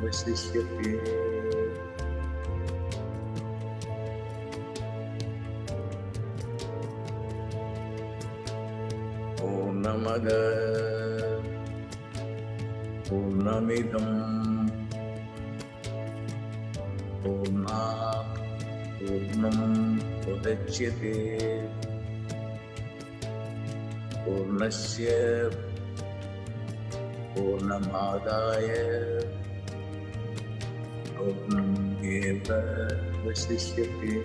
vasishyate. Purnamada Purnamidam Purnat Purnam Udachyate Purnasya Purnamadaya Purnameva Vasishyate.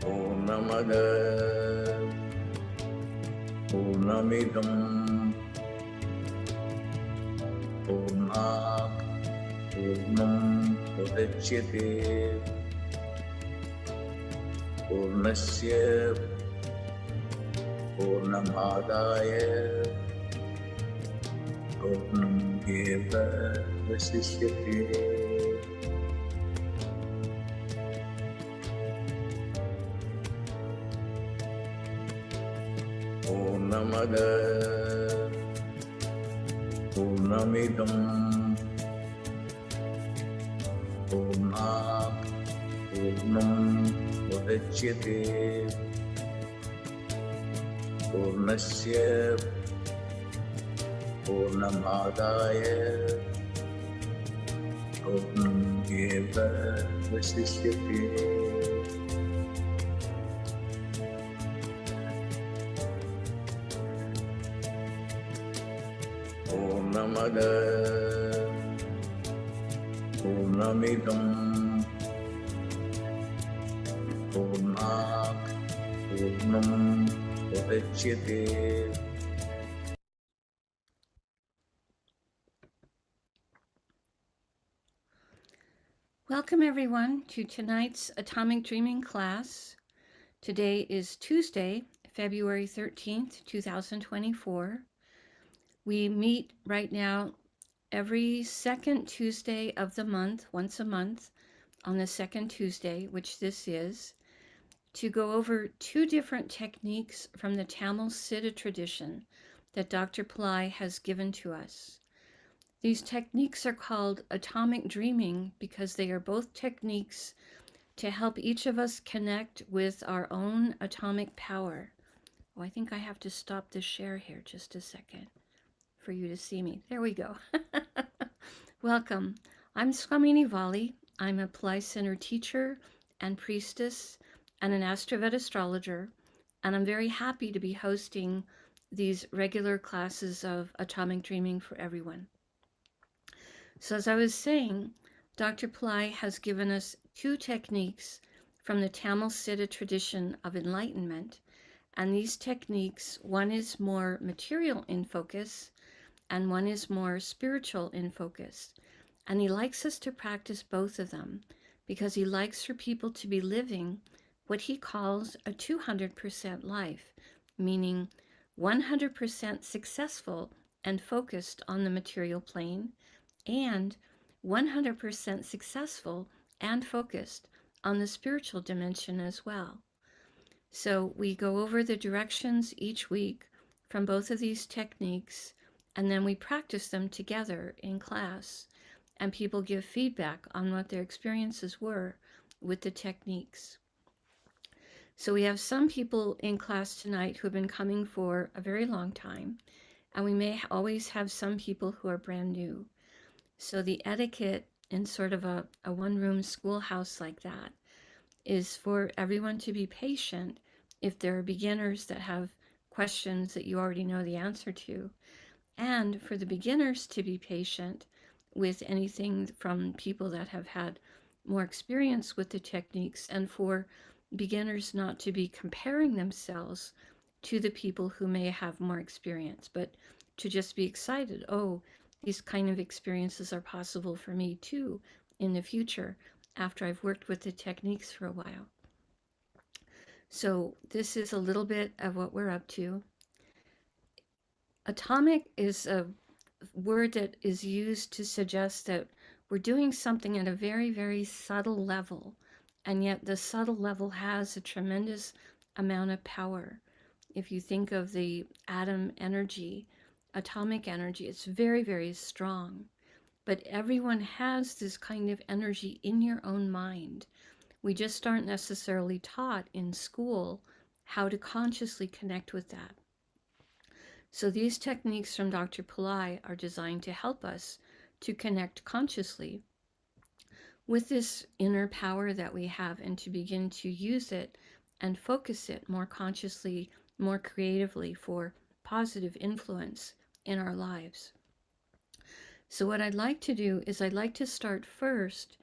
Purnamada Purnamidam Purnat Purnam Udachyate Purnasya Purnamadaya Purnameva Vasishyate. Purnamada Purnamidam Purnat Purnam Udachyate Purnasya Purnamadaya Purnameva Vasishyate. Purnamada Purnamidam Purnat Purnam Udachyate. Welcome everyone to tonight's Atomic Dreaming class. Today is Tuesday, February 13th, 2024. We meet right now every second Tuesday of the month, once a month, on the second Tuesday, which this is, to go over two different techniques from the Tamil Siddha tradition that Dr. Pillai has given to us. These techniques are called atomic dreaming because they are both techniques to help each of us connect with our own atomic power. Oh, I think I have to stop the share here just a second for you to see me. There we go. Welcome. I'm Swamini Valli. I'm a Pillai Center teacher and priestess and an AstroVed astrologer, and I'm very happy to be hosting these regular classes of atomic dreaming for everyone. So as I was saying, Dr. Pillai has given us two techniques from the Tamil Siddha tradition of enlightenment, and these techniques, one is more material in focus, and one is more spiritual in focus. And he likes us to practice both of them because he likes for people to be living what he calls a 200% life, meaning 100% successful and focused on the material plane, and 100% successful and focused on the spiritual dimension as well. So we go over the directions each week from both of these techniques, and then we practice them together in class, and people give feedback on what their experiences were with the techniques. So we have some people in class tonight who have been coming for a very long time, and we may always have some people who are brand new. So the etiquette in sort of a one-room schoolhouse like that is for everyone to be patient if there are beginners that have questions that you already know the answer to, and for the beginners to be patient with anything from people that have had more experience with the techniques, and for beginners not to be comparing themselves to the people who may have more experience, but to just be excited, oh, these kind of experiences are possible for me too in the future after I've worked with the techniques for a while. So this is a little bit of what we're up to. Atomic is a word that is used to suggest that we're doing something at a very, very subtle level, and yet the subtle level has a tremendous amount of power. if you think of the atom energy, atomic energy, it's very, very strong. But everyone has this kind of energy in your own mind. We just aren't necessarily taught in school how to consciously connect with that. So these techniques from Dr. Pillai are designed to help us to connect consciously with this inner power that we have and to begin to use it and focus it more consciously, more creatively for positive influence in our lives. So what I'd like to do is I'd like to start first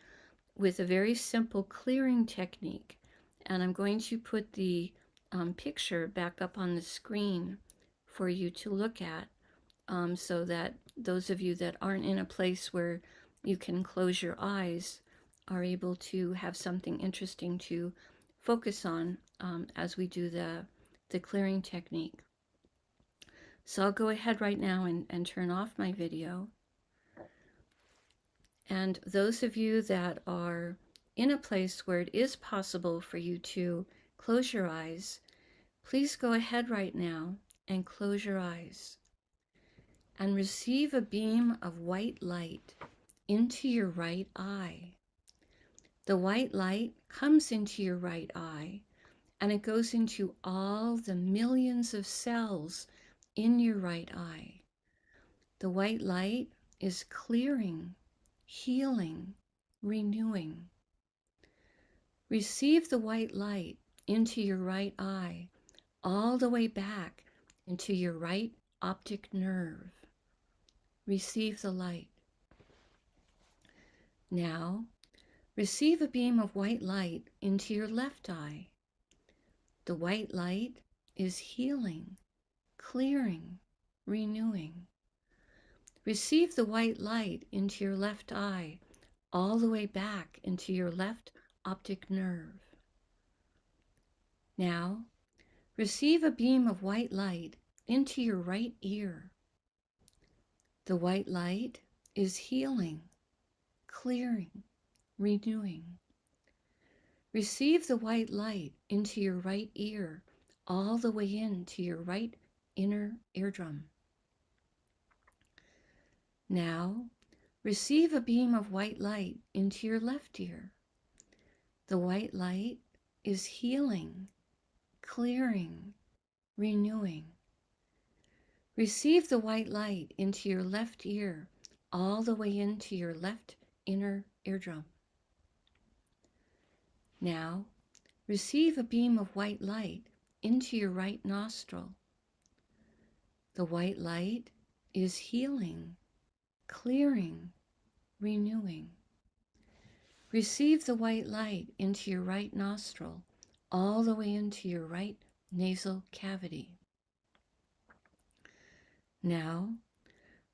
with a very simple clearing technique. And I'm going to put the picture back up on the screen for you to look at, so that those of you that aren't in a place where you can close your eyes are able to have something interesting to focus on as we do the clearing technique. So I'll go ahead right now and turn off my video. And those of you that are in a place where it is possible for you to close your eyes, please go ahead right now and close your eyes and receive a beam of white light into your right eye. The white light comes into your right eye and it goes into all the millions of cells in your right eye. The white light is clearing, healing, renewing. Receive the white light into your right eye, all the way back into your right optic nerve. Receive the light. Now, receive a beam of white light into your left eye. The white light is healing, clearing, renewing. Receive the white light into your left eye, all the way back into your left optic nerve. Now, receive a beam of white light into your right ear. The white light is healing, clearing, renewing. Receive the white light into your right ear, all the way into your right inner eardrum. Now, receive a beam of white light into your left ear. The white light is healing, clearing, renewing. Receive the white light into your left ear, all the way into your left inner eardrum. Now, receive a beam of white light into your right nostril. The white light is healing, clearing, renewing. Receive the white light into your right nostril, all the way into your right nasal cavity. Now,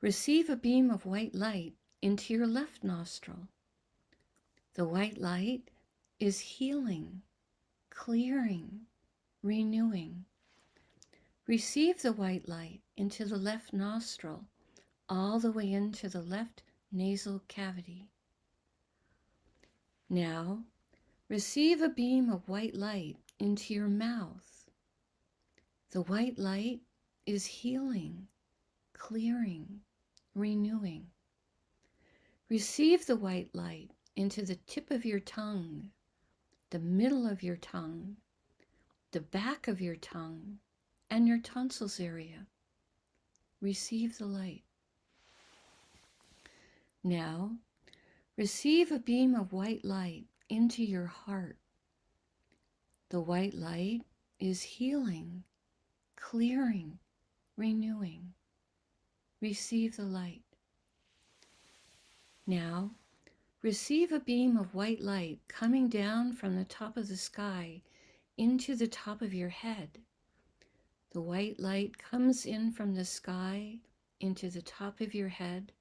receive a beam of white light into your left nostril. The white light is healing, clearing, renewing. Receive the white light into the left nostril, all the way into the left nasal cavity. Now, receive a beam of white light into your mouth. The white light is healing, clearing, renewing. Receive the white light into the tip of your tongue, the middle of your tongue, the back of your tongue, and your tonsils area. Receive the light. Now, receive a beam of white light into your heart. The white light is healing, clearing, renewing. Receive the light. Now, receive a beam of white light coming down from the top of the sky into the top of your head. The white light comes in from the sky into the top of your head,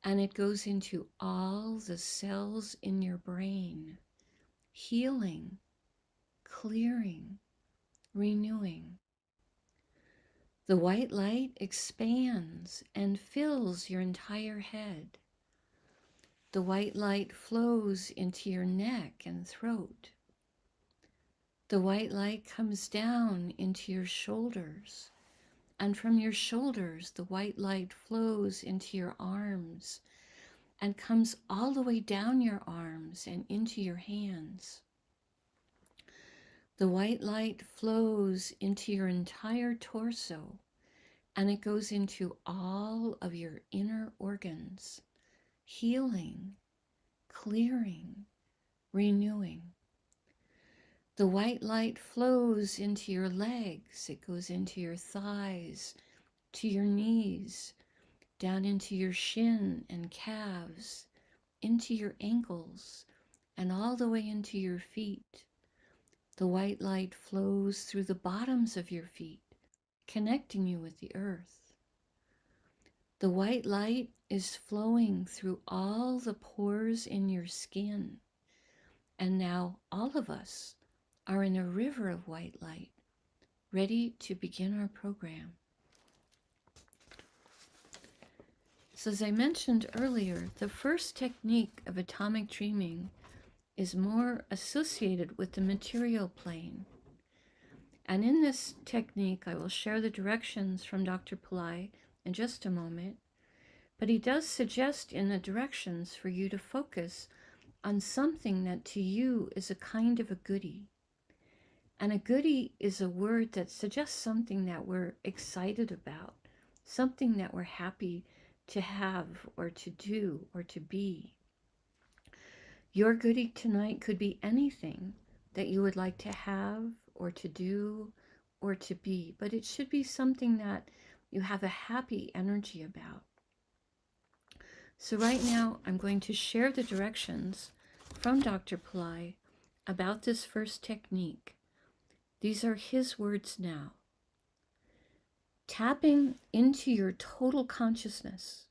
and it goes into all the cells in your brain, healing, clearing, renewing. The white light expands and fills your entire head. The white light flows into your neck and throat. The white light comes down into your shoulders, and from your shoulders, the white light flows into your arms and comes all the way down your arms and into your hands. The white light flows into your entire torso, and it goes into all of your inner organs, healing, clearing, renewing. The white light flows into your legs. It goes into your thighs, to your knees, down into your shin and calves, into your ankles, and all the way into your feet. The white light flows through the bottoms of your feet, connecting you with the earth. The white light is flowing through all the pores in your skin. And now all of us are in a river of white light, ready to begin our program. So as I mentioned earlier, the first technique of atomic dreaming is more associated with the material plane. And in this technique, I will share the directions from Dr. Pillai in just a moment, but he does suggest in the directions for you to focus on something that to you is a kind of a goodie. And a goodie is a word that suggests something that we're excited about, something that we're happy to have or to do or to be. Your goodie tonight could be anything that you would like to have or to do or to be, but it should be something that you have a happy energy about. So right now, I'm going to share the directions from Dr. Pillai about this first technique. These are his words now. Tapping into your total consciousness.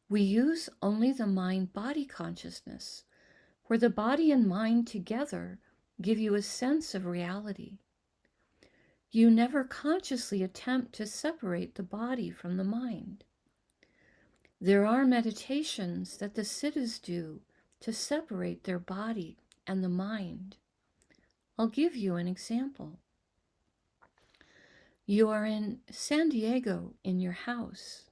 We use only the mind-body consciousness, where the body and mind together give you a sense of reality. You never consciously attempt to separate the body from the mind. There are meditations that the siddhas do to separate their body and the mind. I'll give you an example. You are in San Diego in your house.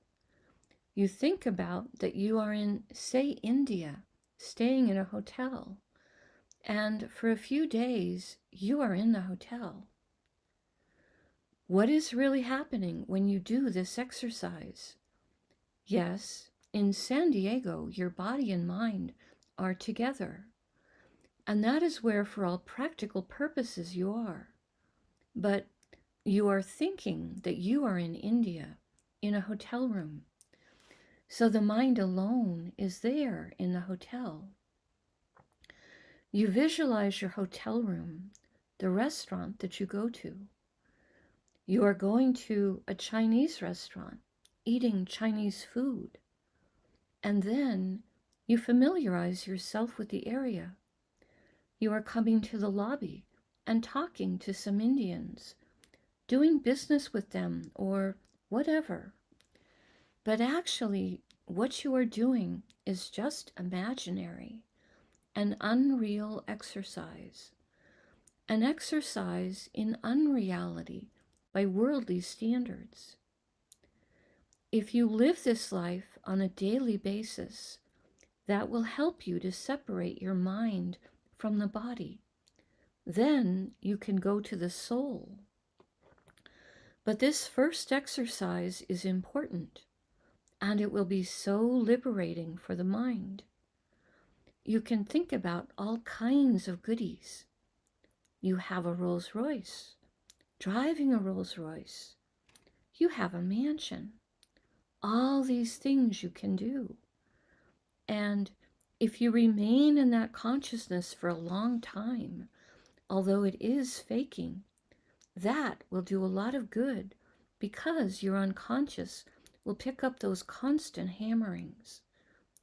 You think about that you are in, say, India, staying in a hotel, and for a few days you are in the hotel. What is really happening when you do this exercise? Yes, in San Diego, your body and mind are together, and that is where, for all practical purposes, you are. But you are thinking that you are in India, in a hotel room. So the mind alone is there in the hotel. You visualize your hotel room, the restaurant that you go to. You are going to a Chinese restaurant, eating Chinese food. And then you familiarize yourself with the area. You are coming to the lobby and talking to some Indians, doing business with them or whatever. But actually, what you are doing is just imaginary, an unreal exercise, an exercise in unreality by worldly standards. If you live this life on a daily basis, that will help you to separate your mind from the body. Then you can go to the soul. But this first exercise is important, and it will be so liberating for the mind. You can think about all kinds of goodies. You have a Rolls Royce, driving a Rolls Royce. You have a mansion. All these things you can do. And if you remain in that consciousness for a long time, although it is faking, that will do a lot of good because your unconscious will pick up those constant hammerings.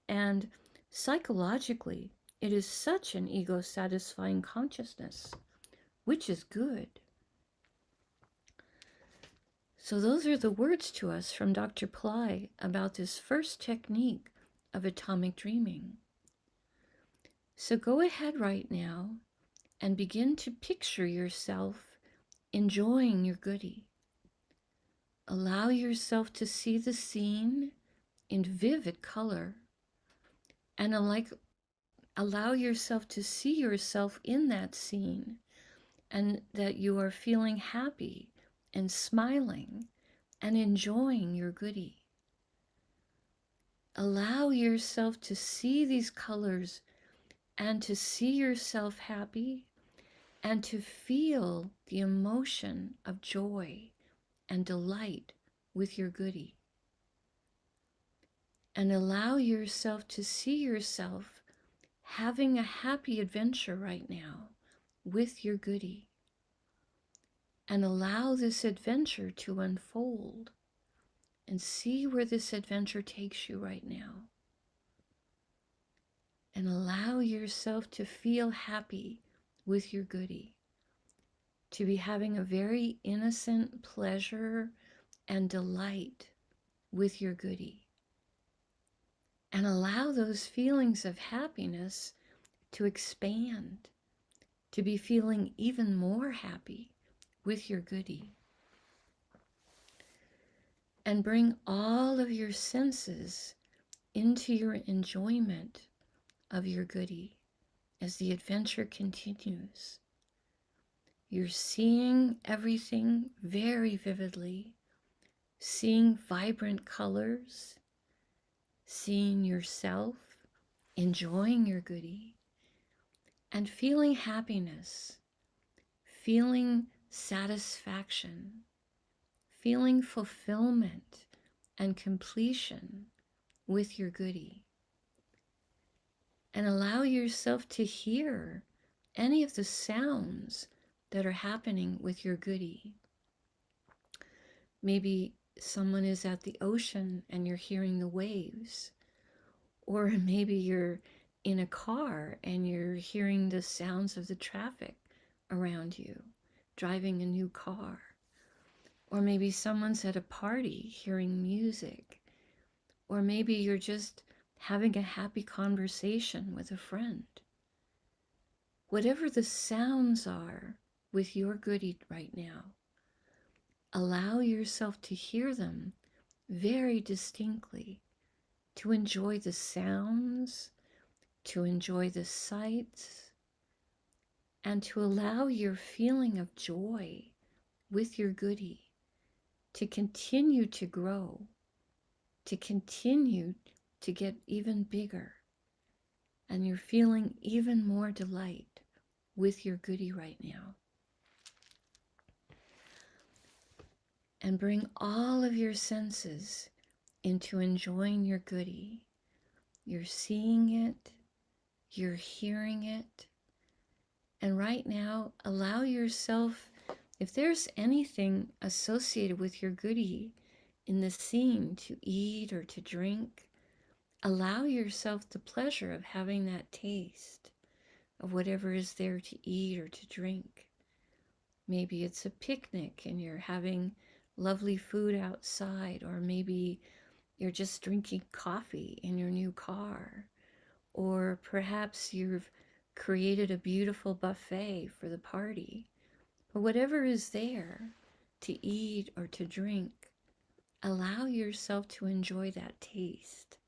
And psychologically, it is such an ego-satisfying consciousness, which is good. So those are the words to us from Dr. Pillai about this first technique of atomic dreaming. So go ahead right now and begin to picture yourself enjoying your goodie. Allow yourself to see the scene in vivid color, and allow yourself to see yourself in that scene, and that you are feeling happy and smiling and enjoying your goodie. Allow yourself to see these colors and to see yourself happy and to feel the emotion of joy and delight with your goodie. And allow yourself to see yourself having a happy adventure right now with your goodie. And allow this adventure to unfold and see where this adventure takes you right now. And allow yourself to feel happy with your goodie, to be having a very innocent pleasure and delight with your goodie. And allow those feelings of happiness to expand, to be feeling even more happy with your goodie. And bring all of your senses into your enjoyment of your goodie as the adventure continues. You're seeing everything very vividly, seeing vibrant colors, seeing yourself, enjoying your goodie, and feeling happiness, feeling satisfaction, feeling fulfillment and completion with your goodie. And allow yourself to hear any of the sounds that are happening with your goodie. Maybe someone is at the ocean and you're hearing the waves. Or maybe you're in a car and you're hearing the sounds of the traffic around you, driving a new car. Or maybe someone's at a party hearing music. Or maybe you're just having a happy conversation with a friend. Whatever the sounds are with your goodie right now, allow yourself to hear them very distinctly, to enjoy the sounds, to enjoy the sights, and to allow your feeling of joy with your goodie to continue to grow, to continue to get even bigger, and you're feeling even more delight with your goodie right now. And bring all of your senses into enjoying your goodie. You're seeing it, you're hearing it, and right now allow yourself, if there's anything associated with your goodie in the scene to eat or to drink, allow yourself the pleasure of having that taste of whatever is there to eat or to drink. Maybe it's a picnic and you're having lovely food outside, or maybe you're just drinking coffee in your new car, or perhaps you've created a beautiful buffet for the party. But whatever is there to eat or to drink, allow yourself to enjoy that taste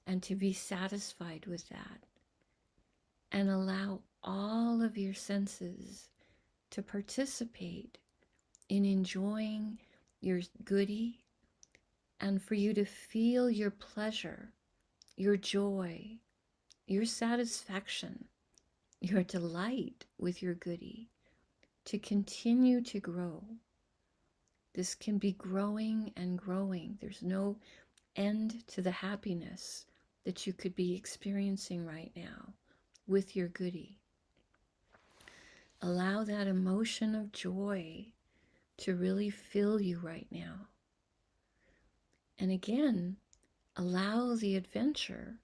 and to be satisfied with that. And allow all of your senses to participate in enjoying your goodie, and for you to feel your pleasure, your joy, your satisfaction, your delight with your goodie to continue to grow. This can be growing and growing. There's no end to the happiness that you could be experiencing right now with your goodie. Allow that emotion of joy to really fill you right now. And again, allow the adventure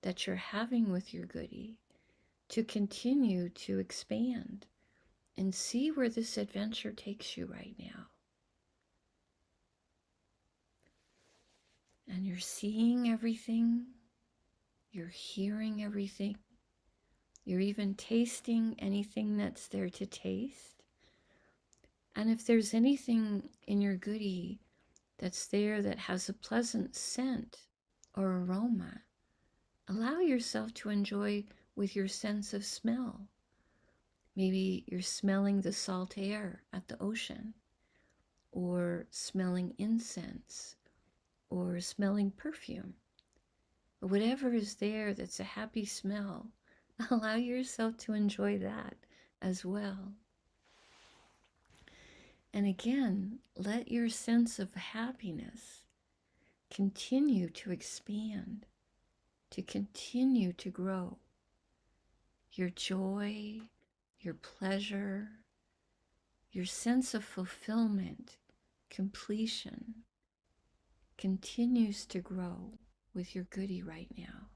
that you're having with your goodie to continue to expand, and see where this adventure takes you right now. And you're seeing everything, you're hearing everything, You're even tasting anything that's there to taste. And if there's anything in your goodie that's there that has a pleasant scent or aroma, allow yourself to enjoy with your sense of smell. Maybe you're smelling the salt air at the ocean, or smelling incense, or smelling perfume. But whatever is there that's a happy smell, allow yourself to enjoy that as well. And again, let your sense of happiness continue to expand, to continue to grow. Your joy, your pleasure, your sense of fulfillment, completion continues to grow with your goodie right now.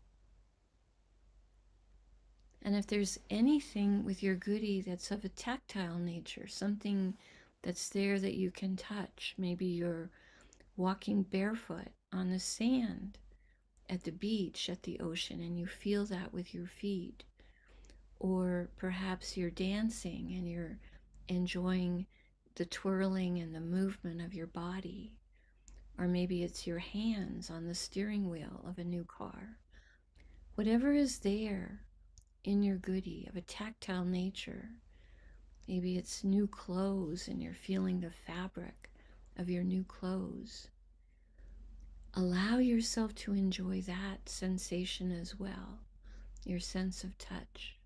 And if there's anything with your goodie that's of a tactile nature, something that's there that you can touch, maybe you're walking barefoot on the sand at the beach, at the ocean, and you feel that with your feet. Or perhaps you're dancing and you're enjoying the twirling and the movement of your body. Or maybe it's your hands on the steering wheel of a new car. Whatever is there in your goodie of a tactile nature, maybe it's new clothes and you're feeling the fabric of your new clothes. Allow yourself to enjoy that sensation as well, your sense of touch.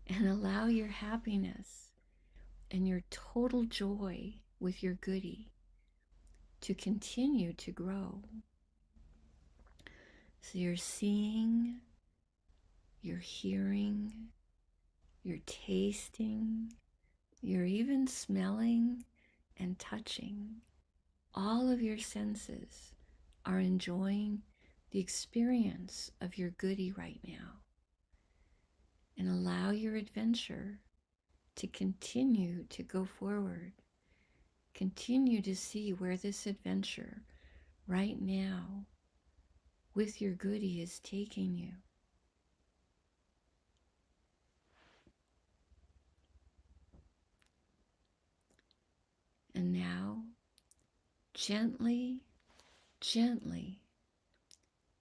And allow your happiness and your total joy with your goodie to continue to grow. So you're seeing, you're hearing, you're tasting, you're even smelling and touching. All of your senses are enjoying the experience of your goodie right now. And allow your adventure to continue to go forward. Continue to see where this adventure right now with your goodie is taking you. And now, gently, gently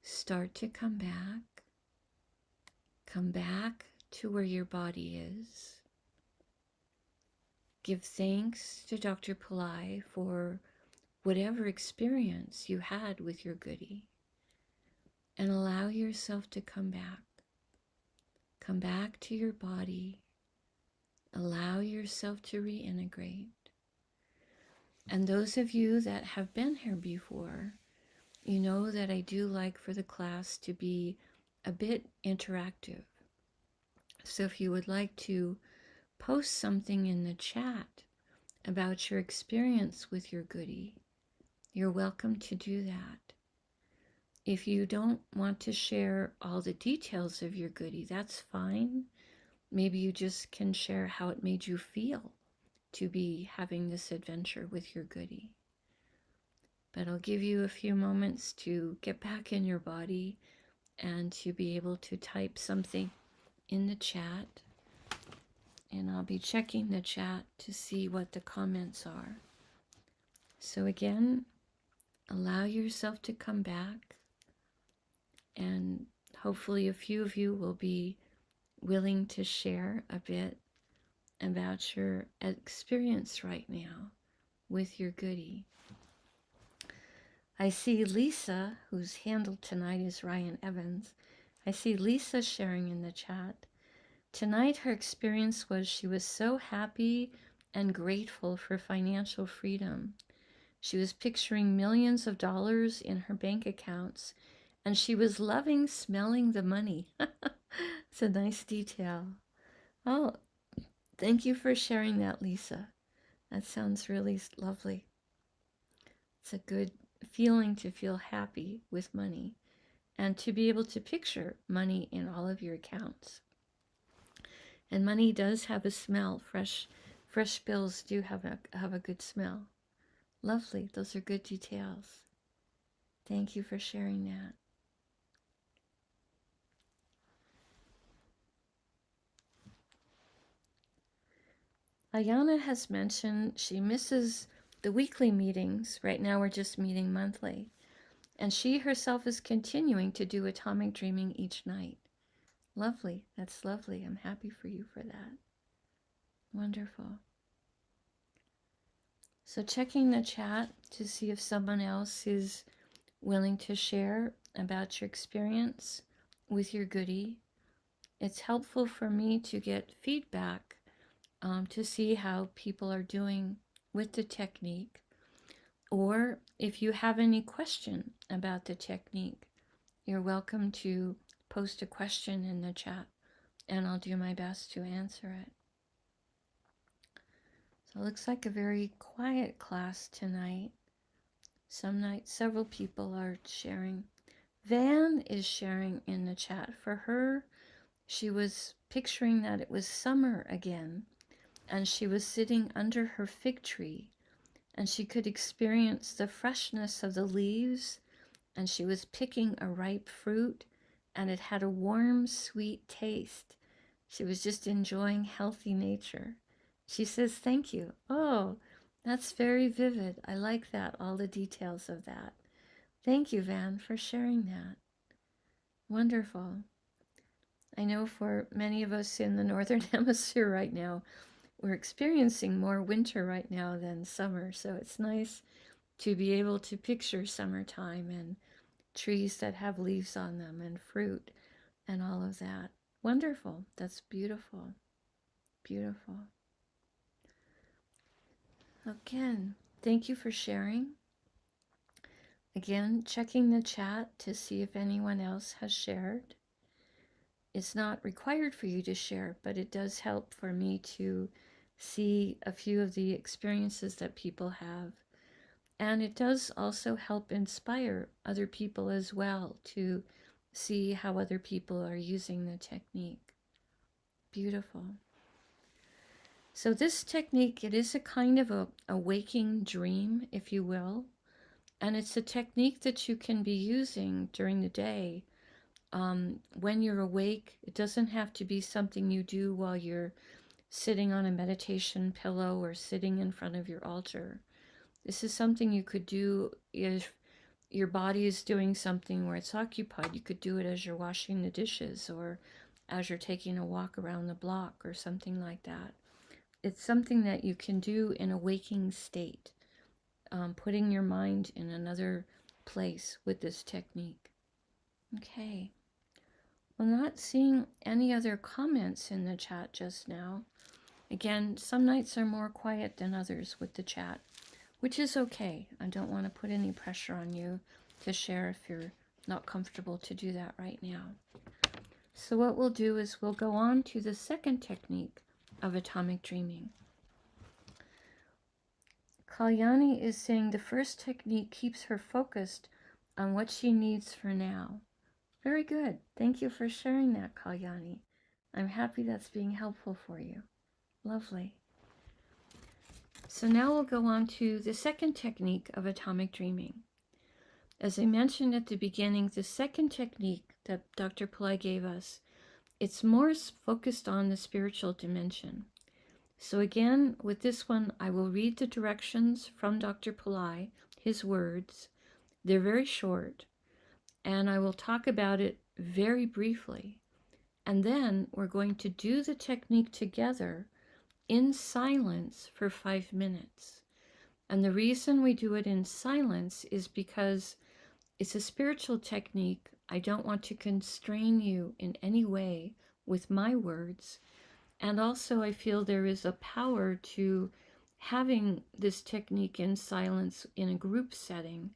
start to come back. Come back to where your body is. Give thanks to Dr. Pillai for whatever experience you had with your goodie. And allow yourself to come back. Come back to your body. Allow yourself to reintegrate. And those of you that have been here before, you know that I do like for the class to be a bit interactive. So if you would like to post something in the chat about your experience with your goodie, you're welcome to do that. If you don't want to share all the details of your goodie, that's fine. Maybe you just can share how it made you feel to be having this adventure with your goodie. But I'll give you a few moments to get back in your body and to be able to type something in the chat. And I'll be checking the chat to see what the comments are. So again, allow yourself to come back, and hopefully a few of you will be willing to share a bit about your experience right now with your goodie. I see Lisa, whose handle tonight is Ryan Evans. I see Lisa sharing in the chat. Tonight her experience was she was so happy and grateful for financial freedom. She was picturing millions of dollars in her bank accounts, and she was loving smelling the money. It's a nice detail. Oh, thank you for sharing that, Lisa. That sounds really lovely. It's a good feeling to feel happy with money and to be able to picture money in all of your accounts. And money does have a smell. Fresh bills do have a good smell. Lovely. Those are good details. Thank you for sharing that. Ayana has mentioned she misses the weekly meetings. Right now we're just meeting monthly. And she herself is continuing to do atomic dreaming each night. Lovely. That's lovely. I'm happy for you for that. Wonderful. So checking the chat to see if someone else is willing to share about your experience with your goodie. It's helpful for me to get feedback to see how people are doing with the technique, or if you have any question about the technique, you're welcome to post a question in the chat and I'll do my best to answer it. So it looks like a very quiet class tonight. Some nights several people are sharing. Van is sharing in the chat. For her, she was picturing that it was summer again, and she was sitting under her fig tree, and she could experience the freshness of the leaves, and she was picking a ripe fruit, and it had a warm, sweet taste. She was just enjoying healthy nature. She says, "Thank you." Oh, that's very vivid. I like that, all the details of that. Thank you, Van, for sharing that. Wonderful. I know for many of us in the Northern Hemisphere right now, we're experiencing more winter right now than summer, so it's nice to be able to picture summertime and trees that have leaves on them and fruit and all of that. Wonderful. That's beautiful. Beautiful. Again, thank you for sharing. Again, checking the chat to see if anyone else has shared. It's not required for you to share, but it does help for me to see a few of the experiences that people have. And it does also help inspire other people as well to see how other people are using the technique. Beautiful. So this technique, it is a kind of a waking dream, if you will. And it's a technique that you can be using during the day. When you're awake, it doesn't have to be something you do while you're sitting on a meditation pillow or sitting in front of your altar. This is something you could do if your body is doing something where it's occupied. You could do it as you're washing the dishes or as you're taking a walk around the block or something like that. It's something that you can do in a waking state, putting your mind in another place with this technique. Okay. Well, not seeing any other comments in the chat just now. Again, some nights are more quiet than others with the chat, which is okay. I don't want to put any pressure on you to share if you're not comfortable to do that right now. So what we'll do is we'll go on to the second technique of atomic dreaming. Kalyani is saying the first technique keeps her focused on what she needs for now. Very good. Thank you for sharing that, Kalyani. I'm happy that's being helpful for you. Lovely. So now we'll go on to the second technique of atomic dreaming. As I mentioned at the beginning, the second technique that Dr. Pillai gave us, it's more focused on the spiritual dimension. So again, with this one, I will read the directions from Dr. Pillai, his words. They're very short, and I will talk about it very briefly. And then we're going to do the technique together in silence for 5 minutes. And the reason we do it in silence is because it's a spiritual technique. I don't want to constrain you in any way with my words. And also I feel there is a power to having this technique in silence in a group setting,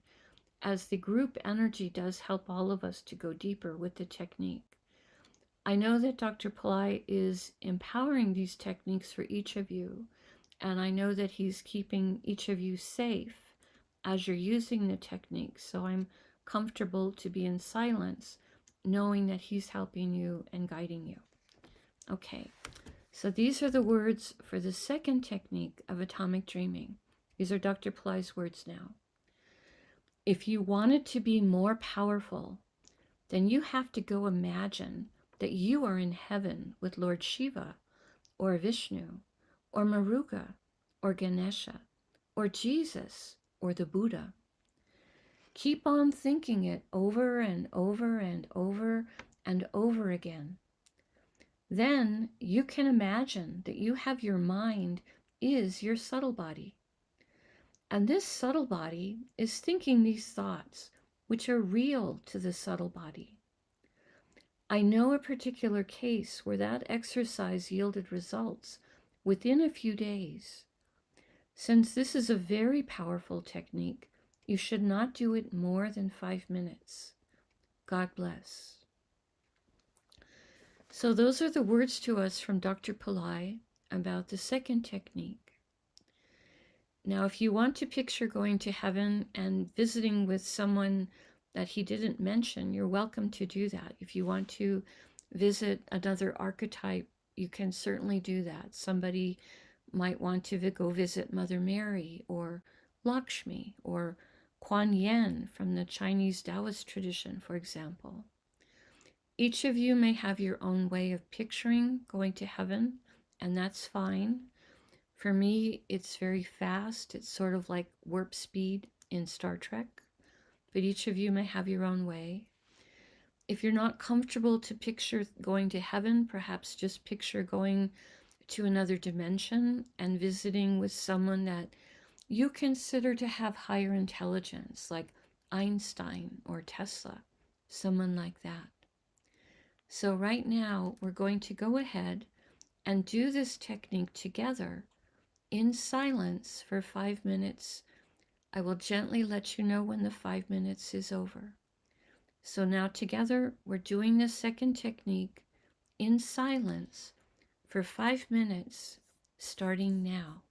as the group energy does help all of us to go deeper with the technique. I know that Dr. Pillai is empowering these techniques for each of you, and I know that he's keeping each of you safe as you're using the technique. So I'm comfortable to be in silence, knowing that he's helping you and guiding you. Okay, so these are the words for the second technique of atomic dreaming. These are Dr. Pillai's words now. If you want it to be more powerful, then you have to go imagine that you are in heaven with Lord Shiva or Vishnu or Maruga, or Ganesha, or Jesus, or the Buddha. Keep on thinking it over and over and over and over again. Then you can imagine that you have your mind is your subtle body. And this subtle body is thinking these thoughts, which are real to the subtle body. I know a particular case where that exercise yielded results within a few days. Since this is a very powerful technique, you should not do it more than 5 minutes. God bless. So those are the words to us from Dr. Pillai about the second technique. Now, if you want to picture going to heaven and visiting with someone that he didn't mention, you're welcome to do that. If you want to visit another archetype, you can certainly do that. Somebody might want to go visit Mother Mary or Lakshmi or Kuan Yin from the Chinese Taoist tradition, for example. Each of you may have your own way of picturing going to heaven, and that's fine. For me, it's very fast. It's sort of like warp speed in Star Trek, but each of you may have your own way. If you're not comfortable to picture going to heaven, perhaps just picture going to another dimension and visiting with someone that you consider to have higher intelligence, like Einstein or Tesla, someone like that. So right now, we're going to go ahead and do this technique together in silence for 5 minutes. I will gently let you know when the 5 minutes is over. So now together, we're doing this second technique in silence for 5 minutes, starting now.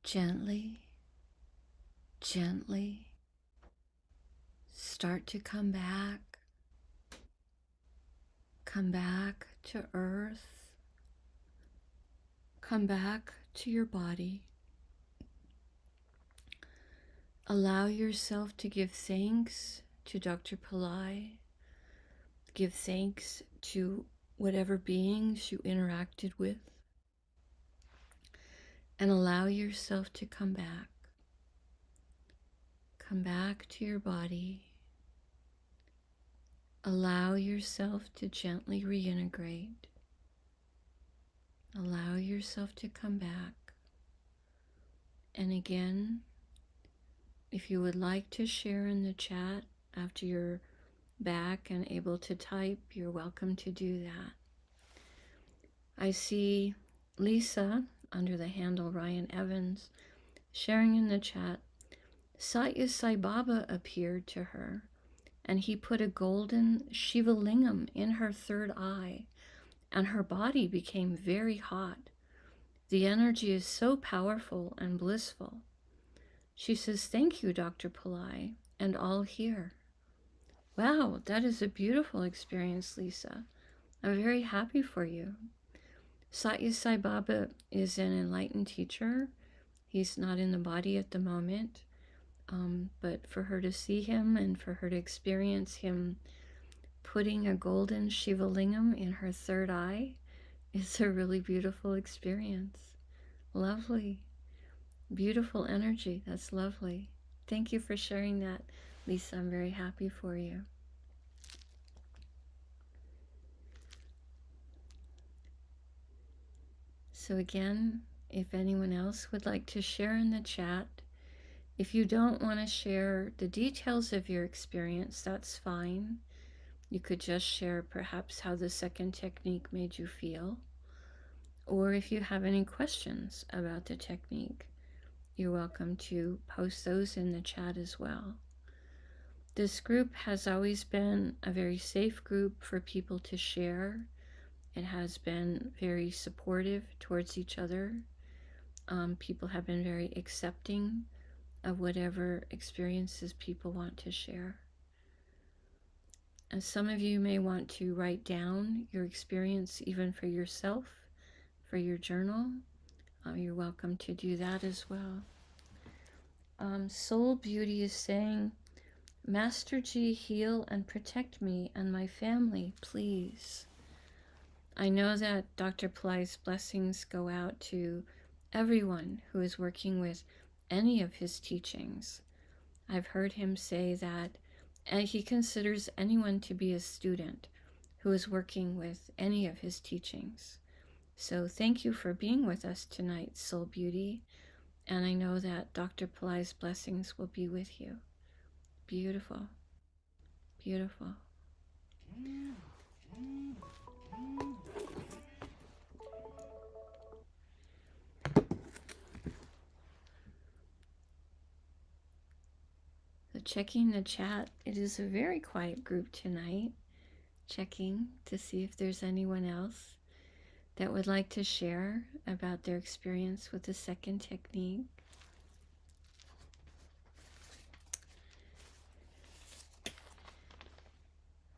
gently, gently start to come back to earth, come back to your body. Allow yourself to give thanks to Dr. Pillai, give thanks to whatever beings you interacted with, and allow yourself to come back. Come back to your body. Allow yourself to gently reintegrate. Allow yourself to come back. And again, if you would like to share in the chat after you're back and able to type, you're welcome to do that. I see Lisa under the handle Ryan Evans sharing in the chat. Satya Sai Baba appeared to her, and he put a golden Shiva Lingam in her third eye, and her body became very hot. The energy is so powerful and blissful. She says, thank you, Dr. Pillai, and all here. Wow, that is a beautiful experience, Lisa. I'm very happy for you. Satya Sai Baba is an enlightened teacher. He's not in the body at the moment, but for her to see him and for her to experience him putting a golden Shiva Lingam in her third eye is a really beautiful experience. Lovely. Beautiful energy. That's lovely. Thank you for sharing that, Lisa. I'm very happy for you. So again, if anyone else would like to share in the chat, if you don't want to share the details of your experience, that's fine. You could just share perhaps how the second technique made you feel. Or if you have any questions about the technique, you're welcome to post those in the chat as well. This group has always been a very safe group for people to share. It has been very supportive towards each other. People have been very accepting of whatever experiences people want to share. And some of you may want to write down your experience even for yourself, for your journal. You're welcome to do that as well. Soul Beauty is saying, Master G, heal and protect me and my family, please. I know that Dr. Pillai's blessings go out to everyone who is working with any of his teachings. I've heard him say that he considers anyone to be a student who is working with any of his teachings. So thank you for being with us tonight, Soul Beauty. And I know that Dr. Pillai's blessings will be with you. Beautiful. Beautiful. So checking the chat, it is a very quiet group tonight. Checking to see if there's anyone else that would like to share about their experience with the second technique.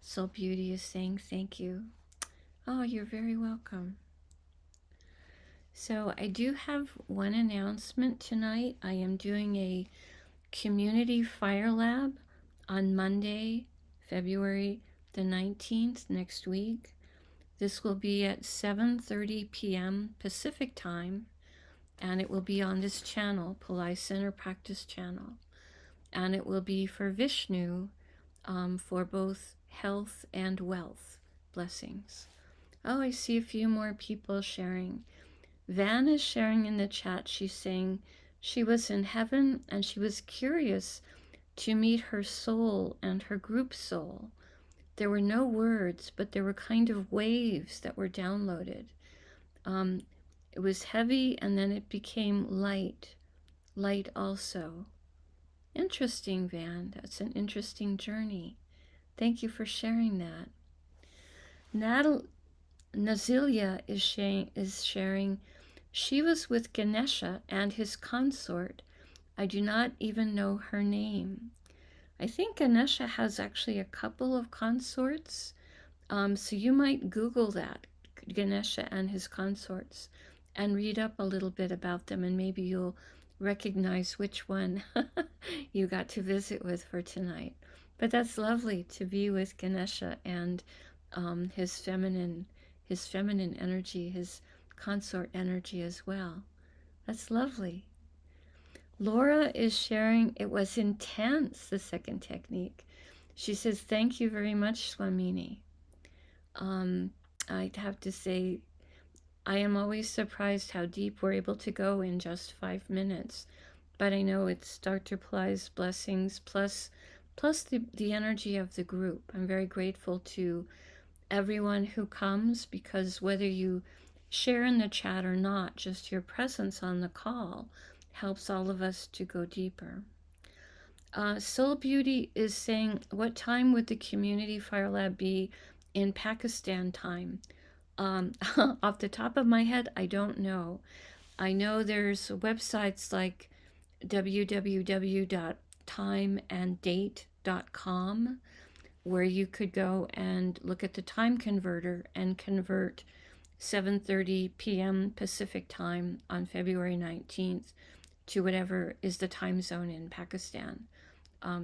Soul Beauty is saying thank you. Oh, you're very welcome. So I do have one announcement tonight. I am doing a community fire lab on Monday, February the 19th, next week. This will be at 7:30 p.m. Pacific time, and it will be on this channel, Pillai Center Practice Channel. And it will be for Vishnu, for both health and wealth blessings. Oh, I see a few more people sharing. Van is sharing in the chat. She's saying she was in heaven and she was curious to meet her soul and her group soul. There were no words, but there were kind of waves that were downloaded. It was heavy and then it became light also. Interesting, Van. That's an interesting journey. Thank you for sharing that. Nazilia is sharing, She was with Ganesha and his consort. I do not even know her name. I think Ganesha has actually a couple of consorts. So you might Google that, Ganesha and his consorts, and read up a little bit about them, and maybe you'll recognize which one you got to visit with for tonight. But that's lovely to be with Ganesha and his feminine energy, his consort energy as well. That's lovely. Laura is sharing, it was intense, the second technique. She says, thank you very much, Swamini. I'd have to say, I am always surprised how deep we're able to go in just 5 minutes. But I know it's Dr. Pillai's blessings plus the energy of the group. I'm very grateful to everyone who comes, because whether you share in the chat or not, just your presence on the call helps all of us to go deeper. Soul Beauty is saying, what time would the Community Fire Lab be in Pakistan time? Off the top of my head, I don't know. I know there's websites like www.timeanddate.com where you could go and look at the time converter and convert 7:30 p.m. Pacific time on February 19th to whatever is the time zone in Pakistan.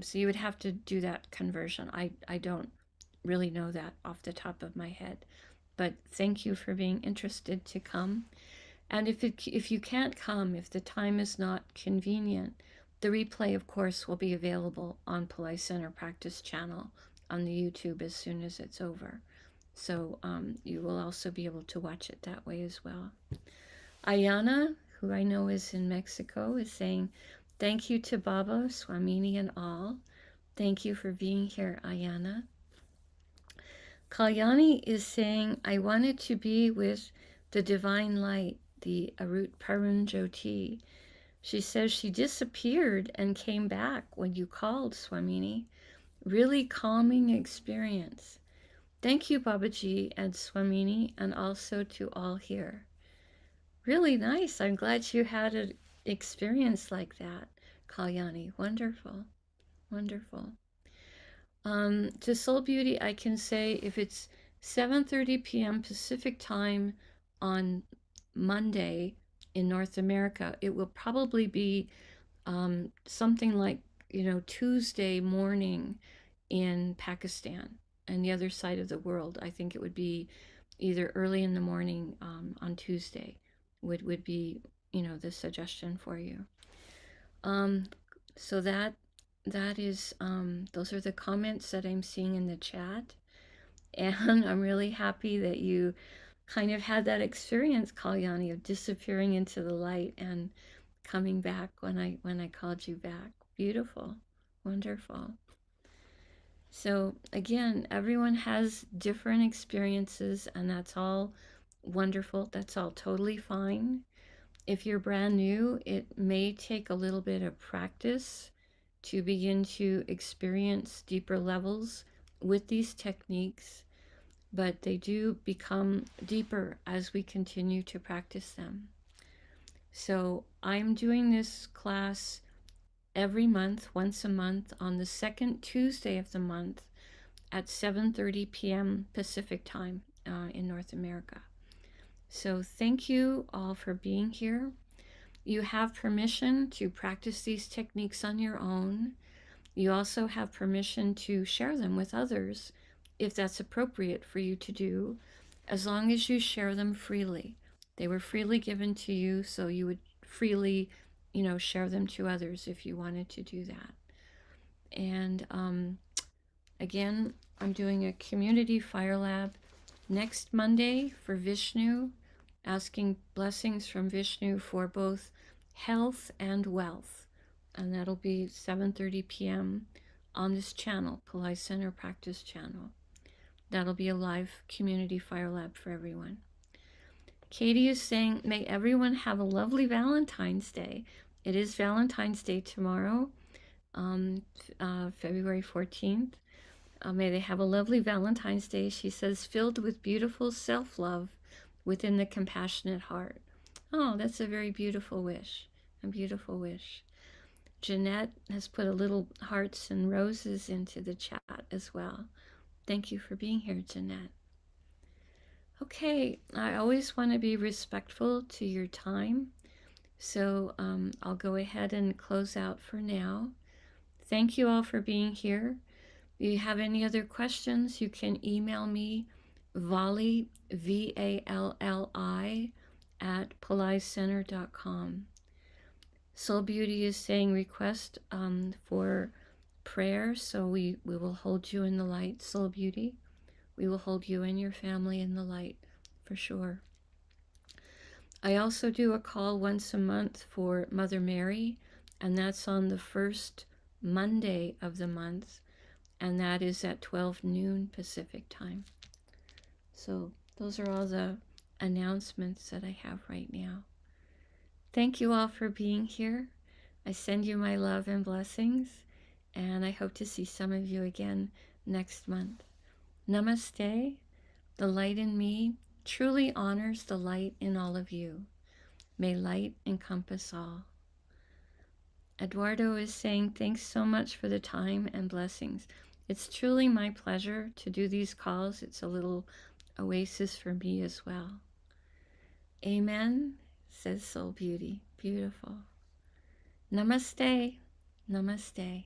So you would have to do that conversion. I don't really know that off the top of my head, but thank you for being interested to come. And if you can't come, if the time is not convenient, the replay, of course, will be available on Pillai Center Practice channel on the YouTube as soon as it's over. So you will also be able to watch it that way as well. Ayana, who I know is in Mexico, is saying, thank you to Baba, Swamini, and all. Thank you for being here, Ayana. Kalyani is saying, I wanted to be with the divine light, the Arut Parun Jyoti. She says she disappeared and came back when you called, Swamini. Really calming experience. Thank you, Babaji and Swamini, and also to all here. Really nice. I'm glad you had an experience like that, Kalyani. Wonderful. Wonderful. To Soul Beauty, I can say if it's 7:30 p.m. Pacific time on Monday in North America, it will probably be something like, Tuesday morning in Pakistan and the other side of the world. I think it would be either early in the morning on Tuesday would be, the suggestion for you. So that is, those are the comments that I'm seeing in the chat. And I'm really happy that you kind of had that experience, Kalyani, of disappearing into the light and coming back when I called you back. Beautiful. Wonderful. So again, everyone has different experiences, and that's all wonderful. That's all totally fine. If you're brand new, it may take a little bit of practice to begin to experience deeper levels with these techniques, but they do become deeper as we continue to practice them. So I'm doing this class every month, once a month, on the second Tuesday of the month at 7:30 p.m. Pacific time in North America. So thank you all for being here. You have permission to practice these techniques on your own. You also have permission to share them with others if that's appropriate for you to do, as long as you share them freely. They were freely given to you, so you would freely, share them to others if you wanted to do that. And again, I'm doing a community fire lab next Monday for Vishnu, asking blessings from Vishnu for both health and wealth. And that'll be 7:30 p.m. on this channel, Pillai Center Practice channel. That'll be a live community fire lab for everyone. Katie is saying, may everyone have a lovely Valentine's Day. It is Valentine's Day tomorrow, February 14th. May they have a lovely Valentine's Day, she says, filled with beautiful self-love within the compassionate heart. Oh, that's a very beautiful wish. A beautiful wish. Jeanette has put a little hearts and roses into the chat as well. Thank you for being here, Jeanette. Okay, I always want to be respectful to your time, so I'll go ahead and close out for now. Thank you all for being here. If you have any other questions, you can email me, Valli, VALLI, at pillaicenter.com. Soul Beauty is saying request for prayer, so we will hold you in the light, Soul Beauty. We will hold you and your family in the light, for sure. I also do a call once a month for Mother Mary, and that's on the first Monday of the month, and that is at 12 noon Pacific time. So those are all the announcements that I have right now. Thank you all for being here. I send you my love and blessings, and I hope to see some of you again next month. Namaste. The light in me truly honors the light in all of you. May light encompass all. Eduardo is saying, thanks so much for the time and blessings. It's truly my pleasure to do these calls. It's a little oasis for me as well. Amen, says Soul Beauty. Beautiful. Namaste. Namaste.